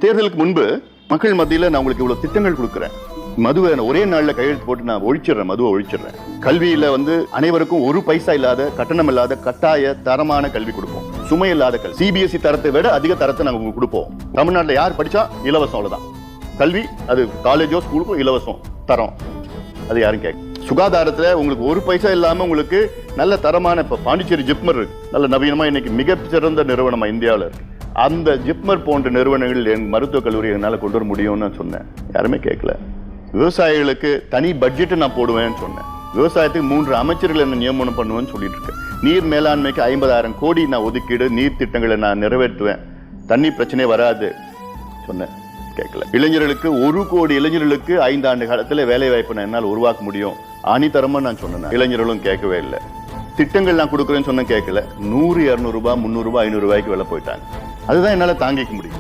தேர்தலுக்கு முன்பு மக்கள் மத்தியில் நான் உங்களுக்கு இவ்வளவு திட்டங்கள் கொடுக்குறேன், மதுவை ஒரே நாள்ல கையெழுத்து போட்டு நான் ஒழிச்சிடுறேன், மதுவை ஒழிச்சிடுறேன். கல்வியில அனைவருக்கும் ஒரு பைசா இல்லாத கட்டணம் இல்லாத கட்டாய தரமான கல்வி கொடுப்போம். சுமை இல்லாத கல்வி, சிபிஎஸ்இ தரத்தை விட அதிக தரத்தை நாங்க உங்களுக்கு கொடுப்போம். தமிழ்நாட்டில் யார் படிச்சா இலவசம், அவ்வளவுதான் கல்வி. அது காலேஜோ ஸ்கூலுக்கோ இலவசம் தரம், அது யாரும் கேட்க. சுகாதாரத்துல உங்களுக்கு ஒரு பைசா இல்லாம உங்களுக்கு நல்ல தரமான, இப்ப பாண்டிச்சேரி ஜிப்மர் இருக்கு, நல்ல நவீனமா இன்னைக்கு மிக சிறந்த நிறுவனமா இந்தியாவில் இருக்கு. அந்த ஜிப்மர் போன்ற நிறுவனங்கள் என் மருத்துவக் கல்லூரி என்னால் கொண்டு வர முடியும்னு சொன்னேன், யாருமே கேட்கல. விவசாயிகளுக்கு தனி பட்ஜெட் நான் போடுவேன்னு சொன்னேன். விவசாயத்துக்கு 3 அமைச்சர்கள் என்ன நியமனம் பண்ணுவேன்னு சொல்லிட்டு இருக்கேன். நீர் மேலாண்மைக்கு 50,000 கோடி நான் ஒதுக்கீடு, நீர் திட்டங்களை நான் நிறைவேற்றுவேன், தண்ணி பிரச்சனை வராது சொன்னேன், கேட்கல. இளைஞர்களுக்கு 1 கோடி இளைஞர்களுக்கு 5 ஆண்டு காலத்தில் வேலை வாய்ப்பு நான் என்னால் உருவாக்க முடியும் ஆணித்தரமா நான் சொன்னேன். இளைஞர்களும் கேட்கவே இல்லை. திட்டங்கள் நான் கொடுக்குறேன்னு சொன்ன கேட்கல. 100, 200 ரூபாய், 300 ரூபாய், 500 ரூபாய்க்கு விலை போயிட்டாங்க. அதுதான் என்னால் தாங்கிக்க முடியும்.